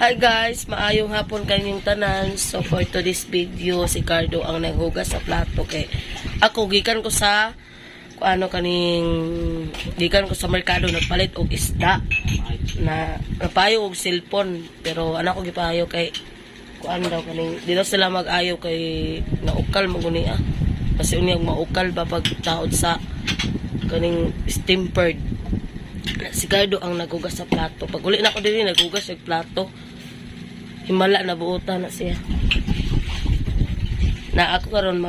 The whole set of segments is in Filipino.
Hi guys, maayong hapon kanyang tanan. So for today's video, si Cardo ang naghugas sa plato kay ako gikan ko sa gikan ko sa merkado nagpalit og isda na napayo og cellphone pero anak ko gipayo kay daw kaning di daw sila mag-ayo kay naukal maguni kasi unyag maukal ba pag taod sa kaning stempered. Si Cardo ang naghugas sa plato. Pag uli na ako din naghugas sa plato, himala na buutan na siya. Na ako karon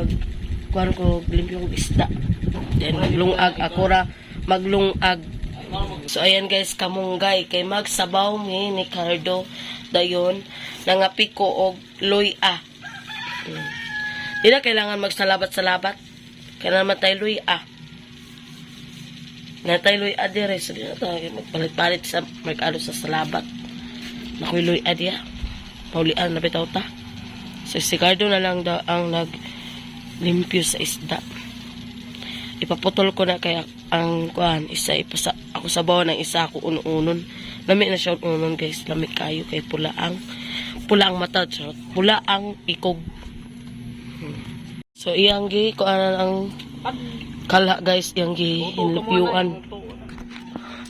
kuan ko limpyo og isda. Then maglungag ako ra maglungag. So ayan guys, kamunggay kay magsabaw ni Cardo dayon nangapi ko og luya. Di na kailangan magsalabat-salabat. Kailangan matay luya. Natay luya dire so di na tayo magpalit-palit sa merkado sa salabat. Nakoy luya diya. Paulian na bitaw ta. So si Cardo na lang daw ang naglimpyo sa isda. Ipaputol ko na kaya ang kuan isa ipasa ako sabaw ng isa ako unon. Lami na siya unon guys, lami kayo kay pula ang mata, charot. Pula ang ikog. So iyang gi kuan ang kala guys, iyang gi hinlupyuan.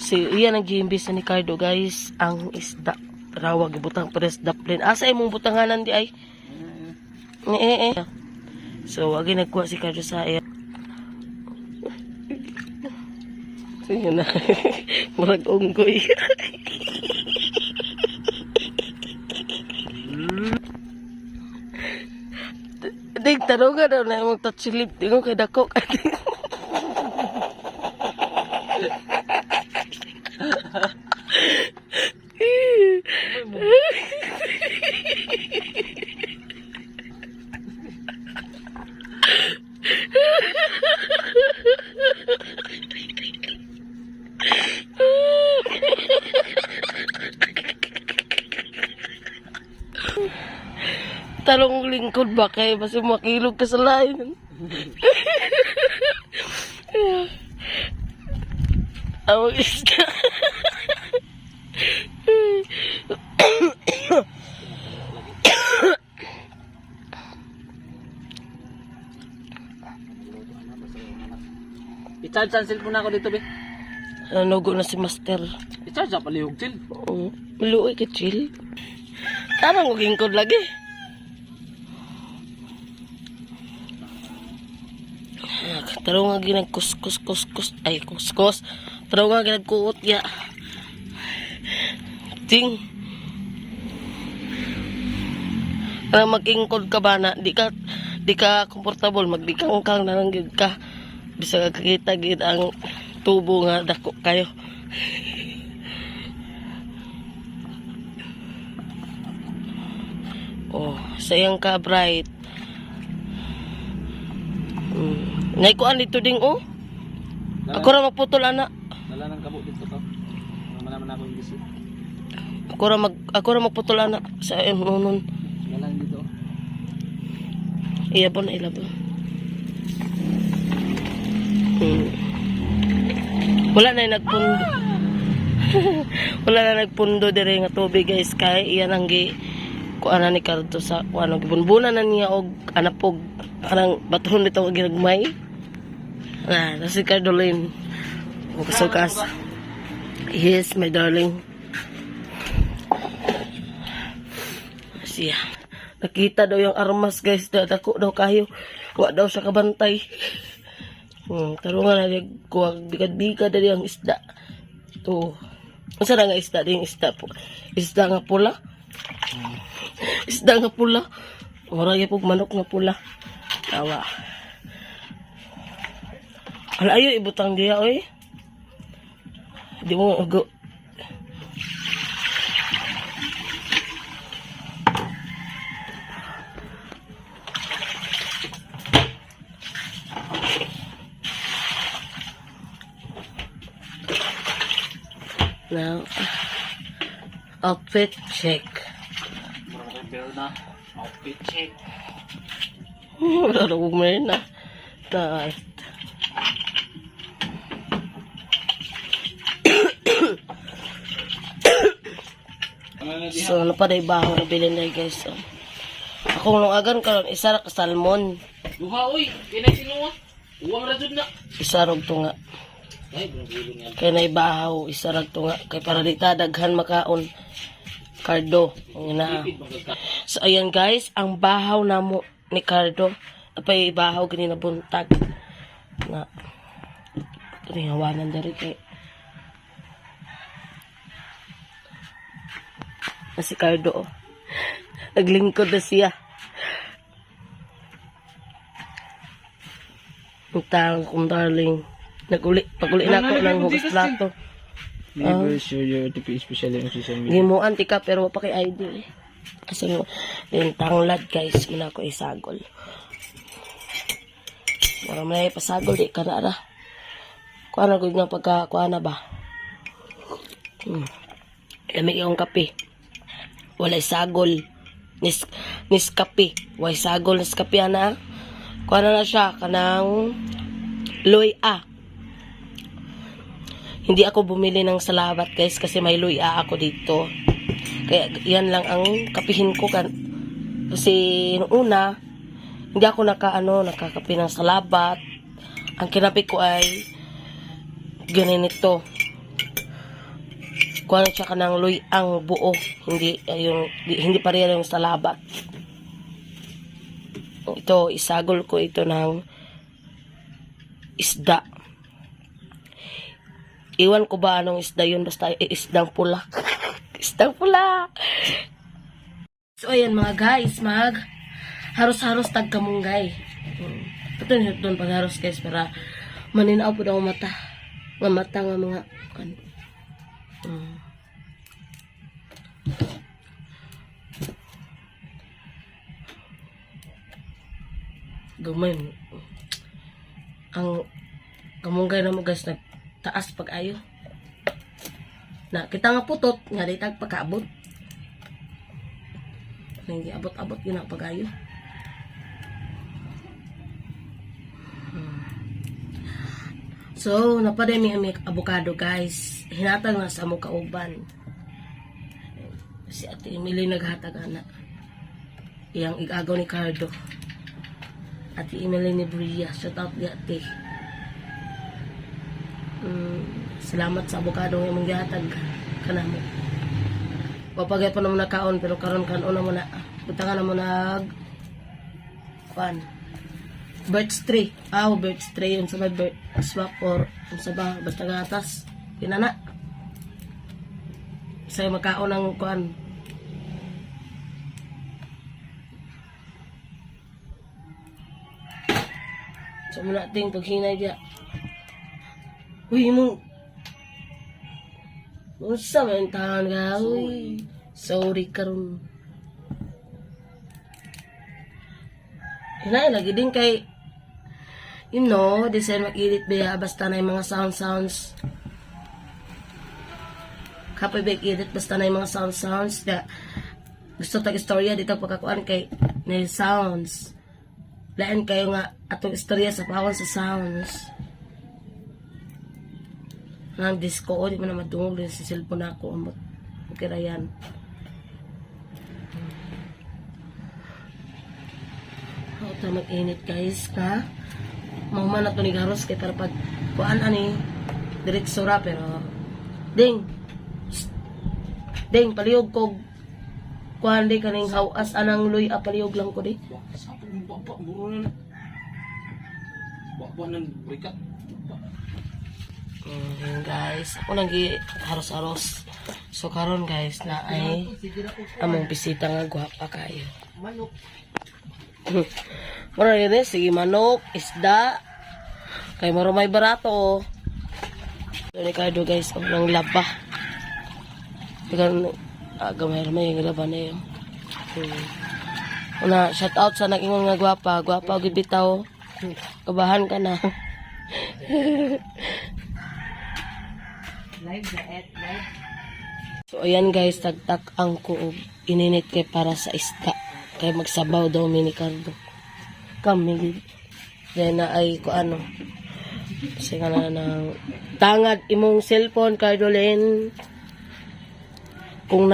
Si iyan ang giimbis ni Cardo guys ang isda. Rawag ibutang pares daplin. Asa imong butanganan di ay? So wag nagkuha si Cardo sa iya. Sige na. Murag unggoy. Dig tarungan daw na imong tatsilip tingo kay dako. Talong lingkod ba kay basta makilog ka sa lain. Awag isda. I-charge ang cellphone ako dito, be. Nanugo na si Master. I-charge ang palihog, chill. Oo. Maluoy ka, chill. Tarang ko lingkod lagi. Tarong nga ginagkuskus. Ay, kuskus. Tarong nga ginagkuot ya. Ting. Parang mag-ingkod ka ba na di ka comfortable, magdikang-kang na lang gid ka. Bisa kakita gid ang tubo nga dako kayo. Oh, sayang ka bright. Naikuan dito ding oh. Ako ra magputol ana. Wala nang kabo dito to. Naman ako yung bisip. Ako ra magputol ana sa nonon. Wala nang dito. Iya po na ilabo. Wala na nagpundo. Wala na nagpundo dire nga tubig guys kay iyan ang kuana ni Cardo sa kuano gibunbunan na niya og anapog parang baton dito og ginagmay. Si Cardo Lane. Bukas-bukas. Yes, my darling. Siya. Nakita daw yung armas guys. Dako daw kayo. Wa daw siya kabantay. Tarungan na kuwag bikad-bikad dali ang isda. To. Unsa na nga isda din isda po. Isda nga pula. Isda nga pula. Murag pug manok nga pula. Tawa. Alayo ibutang diya oy. Di mo go. Now, outfit check. Outfit check. Wala na kumain na. So, ano pa na ibaho na bilin na guys. So, akong lungagan karon isa ra ka salmon. Duha, uy. Kinay sinuwa. Uwang rajud na. Isa rog to nga. Ay, bulong yan. Kay na ibahaw, isa rag to nga. Kay para di ta daghan makaon. Cardo. Ang ina. So, ayan guys. Ang bahaw na mo ni Cardo. Napay ibahaw gini na buntag. Na. Ito rin hawanan dari kay. Na si Cardo. Oh. Naglingkod na siya. Utang kong darling. Pag-uli na ako ng hugas plato. Never share your OTP, especially on social media. Gimuan tika pero wala pa kay ID eh. Kasi yung tanglad guys, muna ako isagol. Wala mo na pasagol, di ka na ra. Kuha na gud nga pagka, kuha na ba? Lamig yung kape. Wala sagol. Niskape. Wala sagol, niskape na. Kuha na siya, kanang Loy A. Hindi ako bumili ng salabat guys kasi may Loy A ako dito. Kaya yan lang ang kapihin ko kan. Kasi noong una, hindi ako nakakape ng salabat. Ang kinapi ko ay ganito. Kuha na siya kanang Loy ang buo. Hindi pareha yung salabat. Ito, isagol ko ito ng isda. Iwan ko ba anong isda yun? Basta isdang pula. Isdang pula. So, ayan mga guys, haros-haros tagkamunggay. Ito yun doon pagharos guys para maninaw po daw mata. Mamata nga mga gamay mo. Ang kamunggay na mo guys nagtaas pag-ayo. Na kita nga putot nga di tag pagkaabot. Hindi abot-abot yun ang pag-ayo. So, napaday mi avocado guys. Hinatag na sa among kauban. Si Ate Emily naghatag ana. Iyang igagaw ni Cardo. Ate Emily ni Bria. Shout out di ate. Salamat sa avocado nga mong gihatag kanamo. Papagay pa naman nakaon pero karon kanon na mo na. Butangan na mo nag kuan. Birch tree. Birch tree yun sa may birch swap or sa ba basta gatas. Kinana. Sa'yo makaon ng kuan. So muna ting paghinay dia. Uy mo. Usa man tahan ka. Uy. Sorry karon. Hinay lagi din kay design mag-edit ba basta na yung mga sounds. Kapag mag-edit basta na yung mga sounds na gusto tag istorya dito pagkakuan kay na sounds. Lain kayo nga atong istorya sa pawon sa sounds. Nang disco di mo na madungog din sa cellphone ako amot. Okay ra yan. Ito mag-init guys ka. Mahuman na ito ni Garos kaya para pag kuhaan ani diretso ra pero ding palihog ko kuhaan di kaning hawas anang Loy A palihog lang ko di. Sa itong baba, muro na. Baba ng brikat. Guys, ako nang haros-haros. So karon guys na ay among bisita nga guwapa kayo. Manok. Mura yun sige manok, isda. Kay mura may barato. So ni Cardo guys, ang laba. Tigan gamay may laba na yun. Una, shout out sa nag-ingon nga guwapa. Guwapa og bitaw. Kabahan ka na. Live. So ayan guys, tagtak ang kuog. Ininit kay para sa isda. Kay magsabaw daw mi ni Cardo. Kami then na ay kuano. Kasi ka na ng tangad imong cellphone Cardo Len. Kung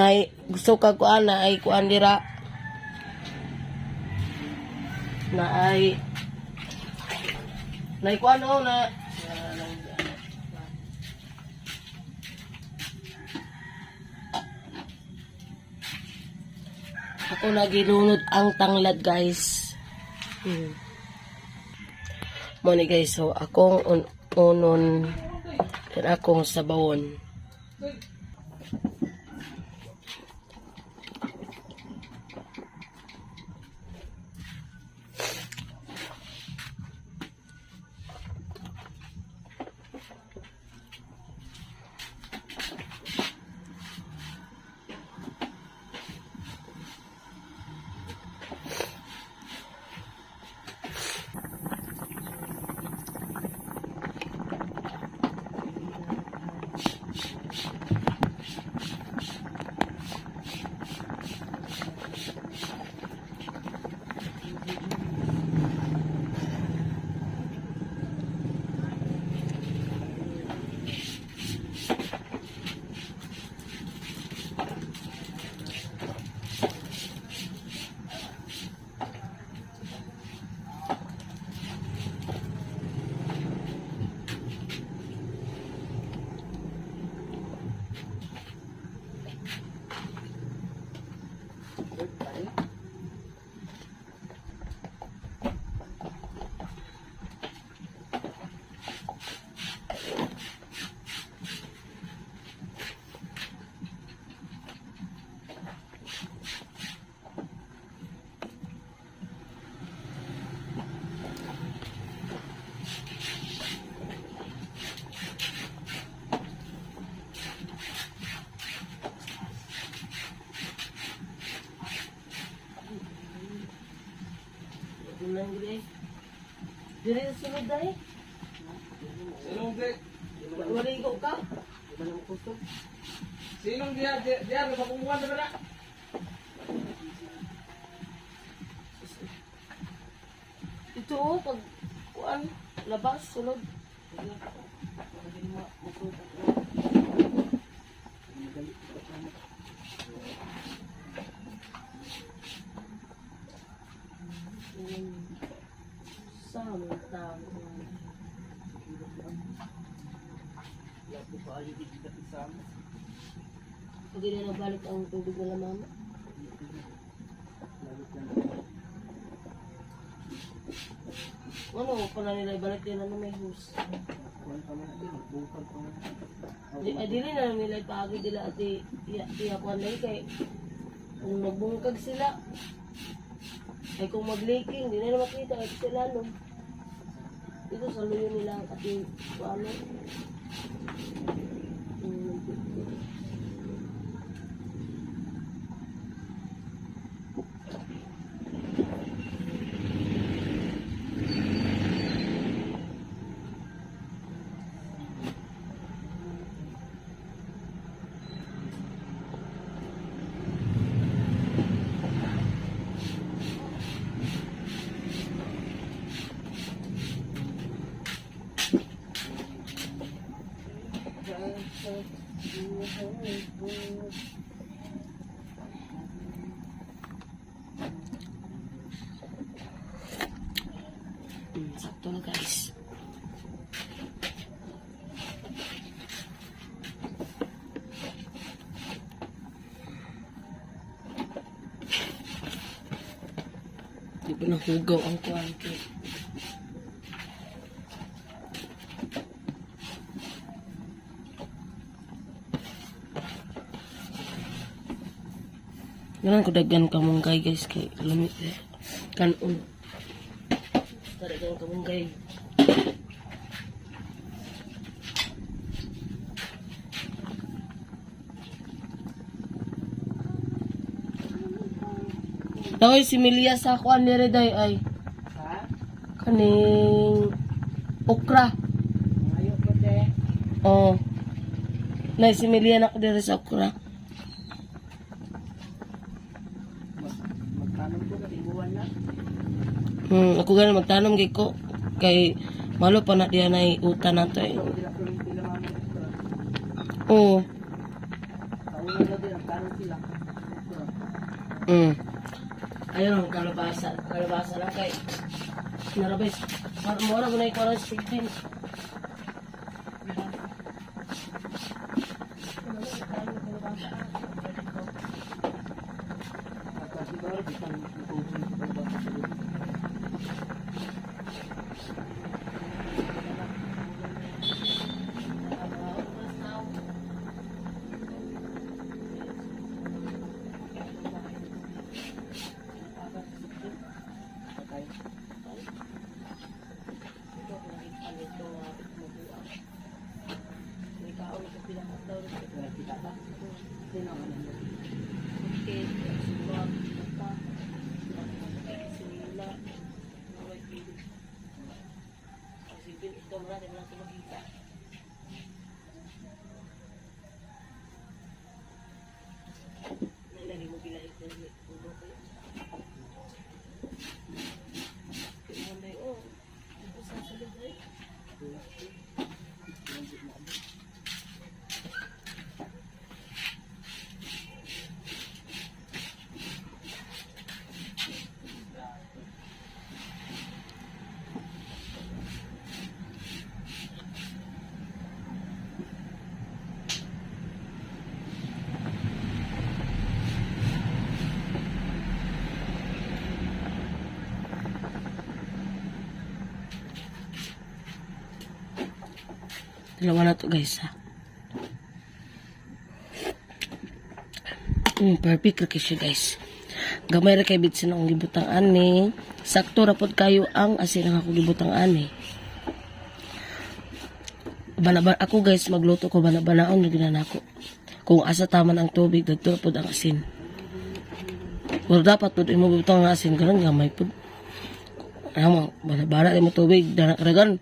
gusto ka kuan na ay kuan dira na ay kuan o na ako naginunod ang tanglad guys. Mo ni guys, so akong unon dan akong sabawon. Dili sunod dai. Sinong di? Waligo ka? Sinong dia nagpapunguan na ba? Ito oh, pag kuan labas sunod. Samantang pag na nabalik ang tubig nila mama. Ano, pala nila ibalik din ano may hose. Dili na nila ipagi nila at iyakuan na kay kung magbungkag sila ay kung mag-leaking, hindi na makita at sila no. Ito sa luyo nila ang ating ano. Sakto na guys. Di ba nahugaw ang kuwan ko? Ganun ko daggan kamunggay guys kay lumit eh. Kanon. Daggan kamunggay. Daoy si Milia sa kuan ni Reday ay. Ha? Kaning okra. Ayo ko de. Oh. Nay si Milia na ko diri sa okra. Magtanong ko ibuwan na. Ako ganun magtanom kay ko kay malo pa na diyan ay utan nato eh. Oo. Kauna na din ang tanong sila. Ayun ang kalabasa. Kalabasa lang kay. Narabis. Mura mo na yung parang sigdin. Dalawa na to guys ha. Perfect ra siya guys. Gamay ra kay bitsin ang gibutang ani. Sakto ra pod kayo ang asin ang ako gibutang ani. Banaban ako guys magluto ko banabanaon na ginanako. Kung asa taman ang tubig dagto pod ang asin. Wala dapat pod imo butang ang asin karon gamay pod. Amo banabana imo tubig danakragan.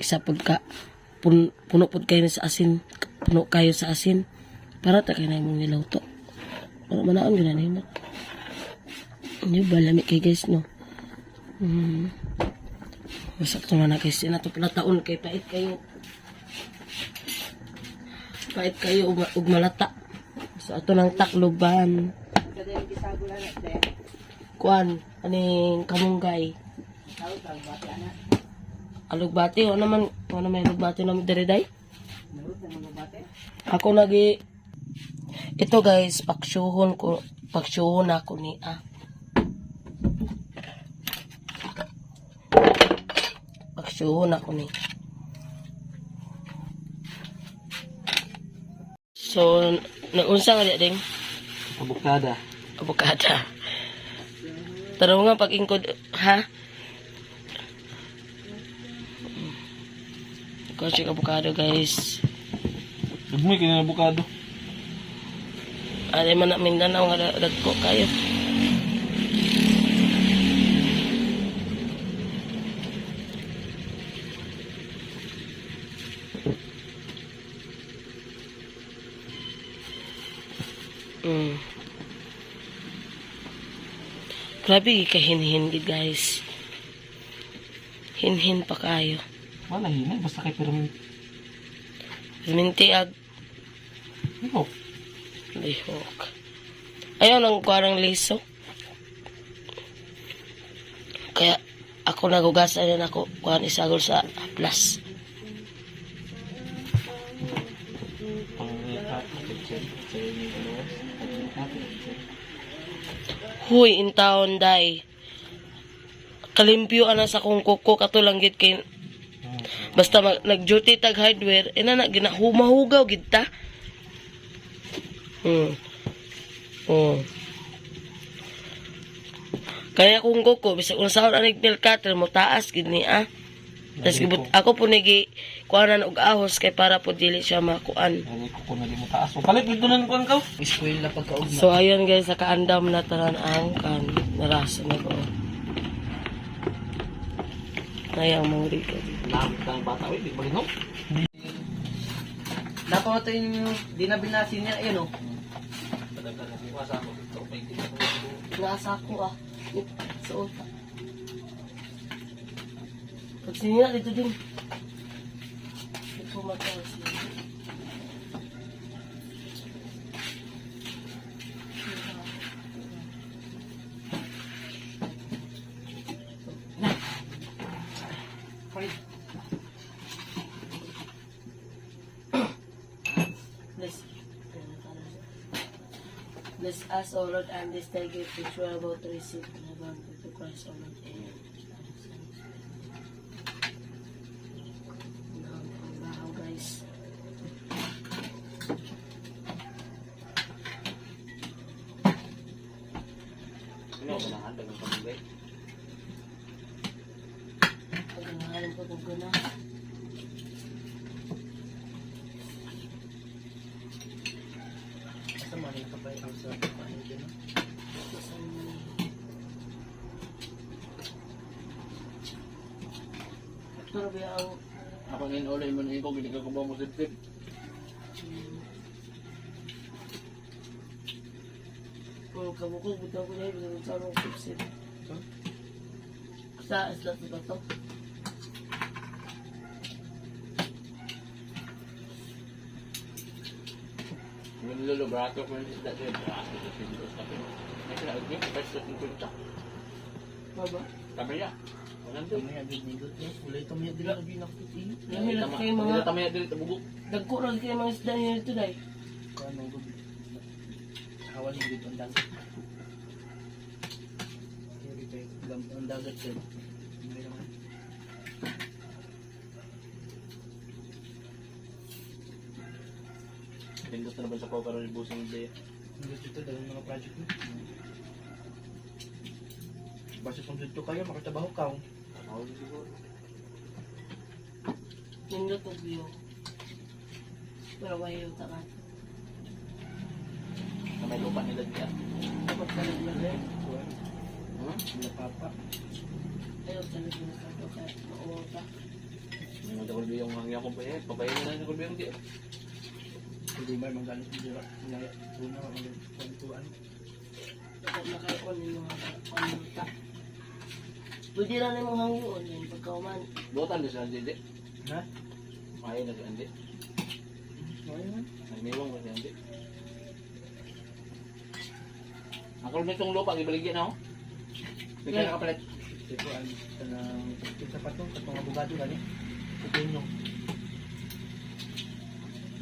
Isa pod ka puno pod kayo sa asin, puno kayo sa asin para ta kayo na imong niluto. Para manaon yun na yun. Ano ba lamig kay guys no? Wasak to na guys. Yan na to pala taon kay pait kayo. Pait kayo ug malata. So ato ng takloban. Kuan, aning kamunggay. Alugbati, o naman alugbati naman diri day. Ako lagi ito guys, paksyohon ako ni Paksyohon ako ni. So, naunsa nga ding? Abukada. Abukada. Taro nga pag-ingkod, ha? Kasi abukado guys. Dugmoy kini abukado. Ari man na Mindanao nga dagko kayo. Grabe kahinhin gid guys. Hinhin pa kayo. Wala hinay basta kay permin. Minti ag Ikaw. lihok. Ayaw nang kuwarang liso. Kaya ako nagugasan din ako kuhan isagol sa plus. Huy, in town day. Kalimpyo ana sa kong kuko katulanggit kay basta nag-duty tag hardware, ina na ginahumahugaw gid ta. Kaya kung kuko bisag unsaon anig nail cutter mo taas gid ni Tas ako po nigi kuanan og ahos kay para po dili siya makuan. Ay ko na di mo taas. Palit gid dunan kuan ka. Iskwel na pagkaugma. So ayun guys, sa kaandam na tanan ang kan narasa na ko. Nayang mga rito. Lamit ang bata oi, di bagino. Dapat yung di na binasin niya, ayun o. Padagan na siya sa ako dito. Nasa ko sa utak. Pag sinila dito din. Ito matawas yun. Bless us, O Lord, and this day gift which we are about to receive in heaven through Christ, O Lord. Amen. Wow, guys. Ano, kailangan dagang pamilya. Pag nangalan ko kung gano'n. Basta maling kapay ang sa paano dyan. Pero ba ang Ako ngayon ulit mo na ikaw, hindi ka kubaw mo sip-sip. kung kabukog, butang ko na yun, sa mga sip-sip. Sa isla sa bato. Yung nilolo, brato ko yung isda doon. Brato ko yung isda doon. May kailangan niya, kapag sa tingkulta. Baba. Kami niya. Walang doon. Kamaya din ni God. Ulay kamaya din lagi nakutin. Nahilak kayo mga, Hindi tamay dili tabugok. nagkurang kayo mga isda niyo dito dahil. Kano God. Hawan ni God ang dagat. Kaya dito ang dagat sir. May naman. Pindot na naman sa ko karon ibusing day. Hindi dito dahil mga project mo. Basta kung dito kayo, makatabaho ka. Ako din siguro. Nindot og view. Pero why yung takat? Na may lupa nila diya. Dapat ka naglalay. Wala papa. Ayaw ka naglalay sa ito kaya mauwaw ka. Yung mga yung hangya ko pa eh. Papayin na lang yung di. Hindi ba manggalit ng dira? Ngaya, una, magkwentuhan. Dapat nakaikon yung mga panuta. Pwede lang yung mga hangyoon yung pagkauman. Butan din sila di. Ha? Ayaw na si Andy. Ngayon? Nagniwang mo si Andy. Ako rin itong lupa, ibaligyan ako. Bigyan na kapalit. Ito ang kanang sa patong, katong abogado gani. Ito yung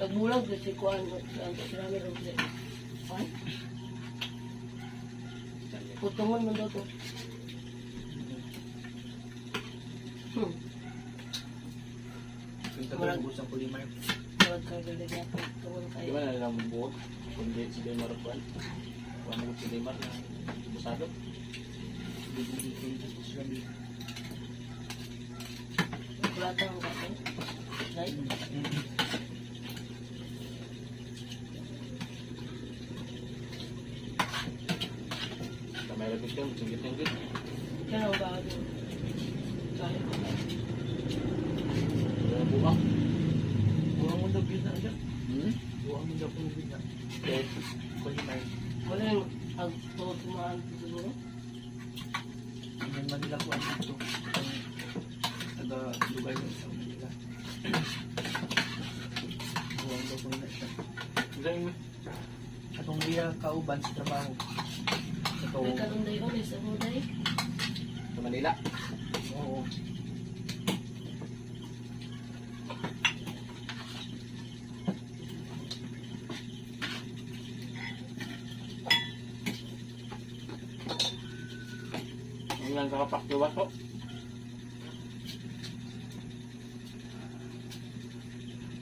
Nagbulag kasi kuhan mo. Sila meron kasi. Kuhan? Putungan mo daw to. yung tatong ubos ang pulimar. Tawad ka galing natin. Tawad Di kayo. ba na lang buhok? Kundi si Demar Kwan. Kwan mo si Demar na busado. Wala tayong kape. Right? Kamay labis ka, singgit-singgit. Kaya ang bago. Kahit ko na. Bumak. Buang mo daw yun na dyan. Buang mo daw kung yun na. Okay. Pulimar. Wala yung agtod kumaan ko siguro. Hindi man nila kuhan dito. Taga-lugar nyo sa Manila. Buang daw kung na siya. Diyan mo. Atong liya kauban sa trabaho. Ito, May kalunday ko, may sabunday. Sa Manila. oo. Ang lang kakapaktiwas ko.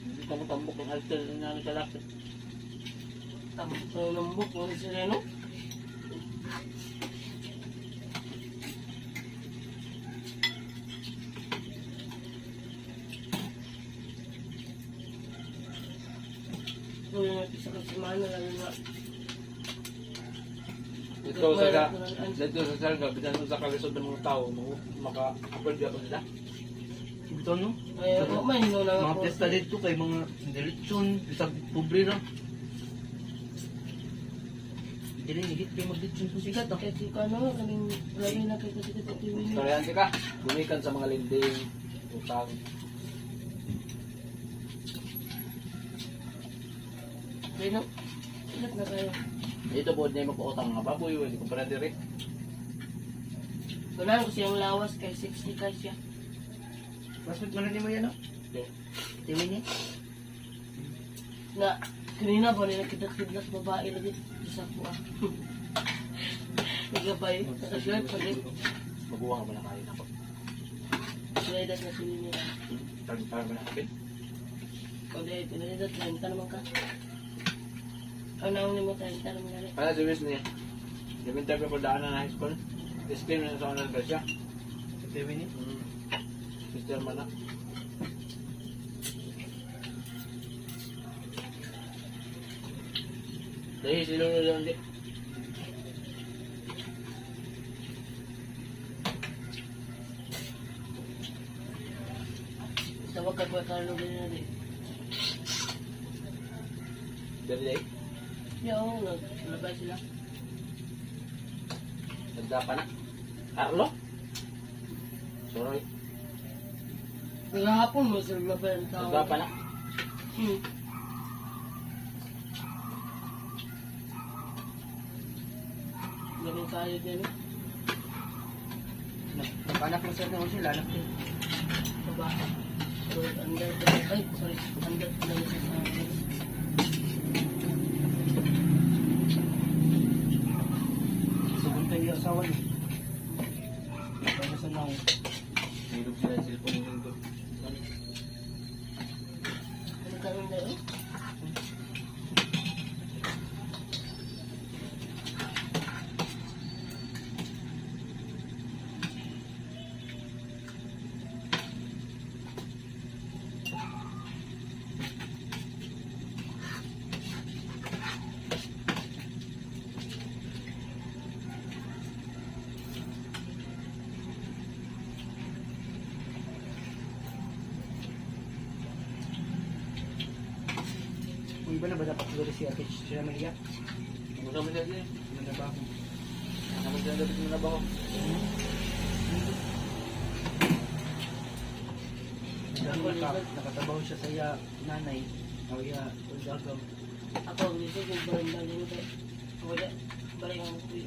Hindi ka matambok ang alter na sa lakit. Tapos ng lambok, wala sila no? So yung isa ka semana lang na Dito sa Salga, bisan sa kalisod ng mga tao, maka-upload ako nila. Ito no? ay ako man no lang Mga ako. piyesta dito kay mga diretsyon, bisag pobre ra. Dili higit kay magdiretsyon sa sikat ah. Kaya si Kano, kaming lagi na kay kasi kita TV niya. Storyante ka, gumikan sa mga linding, utang. Kaya no? Ilat na kayo. Dito po na yung magpautang mga baboy, hindi ko para direct. Kunan ko siyang lawas kay 60 ka siya. Pasod man ni mo yan no? Okay. Tiwi ni. Na, kanina ba nila kidat-kidat babae lagi. sa ako ah. Nagabay. Nakaswerte pag Mabuha mo na kain ako. slidas na sinin nila. Tagpar mo na kapit. Kung dahil pinalidat, hinta naman ka. Ang naungin mo tayo, hinta naman nalit. Ano si Wiz niya? Diminta ko po daan na high school. Disclaim na sa onan ka siya. Sa TV ni. Sister man na. Dahil si Lolo lang di. Tawag ka ba Carlo din na di? Dali dahil. Oo, naglabay sila. Nagda pa na. Carlo? Sorry. Nagahapon mo sa naglabay ang tao. Nagda pa na. Galing tayo din. Nagpanak mo sir na sila. Anak din. Baba. So, under, ay, sorry, under lang siya sa akin. Sabon tayo yung asawa niya. Kaya sa nang. Nilog sila yung cellphone yung nilog. Ano karoon na yun? Kung iba na ba dapat siguro si Ate siya Maria? Kung saan mo siya din? Ano na ba ako? Ano siya dapat mo na ba ako? Nakatabaw siya sa iya nanay. O iya uldagaw. Ako, gusto kong baling-baling ito. Wala, baling ang kuya.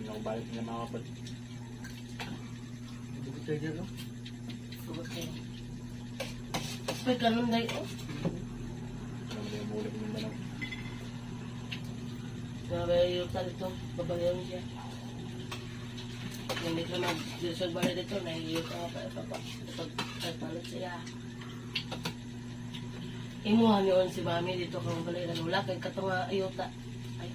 Nakabalik niya mga kapat. Dugot tayo dyan, no? Sugot kayo. Ay, ganun na yun. Alam mo yung mulik mo na. Grabe yung talito, babayaw siya. Hindi ko nag-disog bala dito, nahihiyot ako pa. Pag palit siya. Imuhan yun si Mami dito kung balay na wala kay katunga ayota. Ay.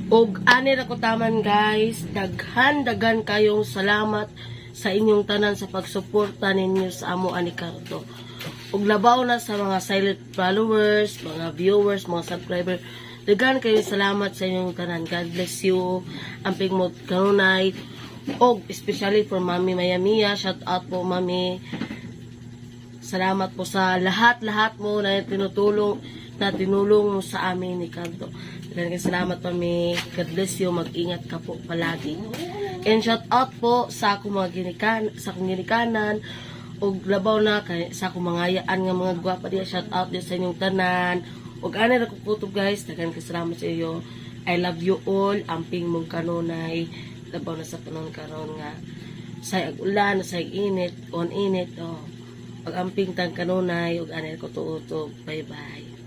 Og ani ra ko taman guys, daghan kayong salamat sa inyong tanan sa pagsuporta ninyo sa amo ani Cardo. Ug labaw na sa mga silent followers, mga viewers, mga subscriber. Daghan kayo salamat sa inyong tanan. God bless you. Amping mo kanunay. Og especially for Mami Mayamia, shout out po Mami. Salamat po sa lahat mo na tinulong mo sa amin ni Cardo. Daghan salamat Mami. God bless you. Mag-ingat ka po palagi. And shout out po sa akong mga ginikanan og labaw na kay sa akong mga yaan nga mga gwapa diya. Shout out din sa inyong tanan. Og ana ra ko puto guys, daghan salamat sa iyo. I love you all. Amping mong kanunay. Labaw na sa panahon karon nga sa ulan, sa init, on init, oh. Pag amping tang kanunay, ug ana ko tuutog. Bye bye.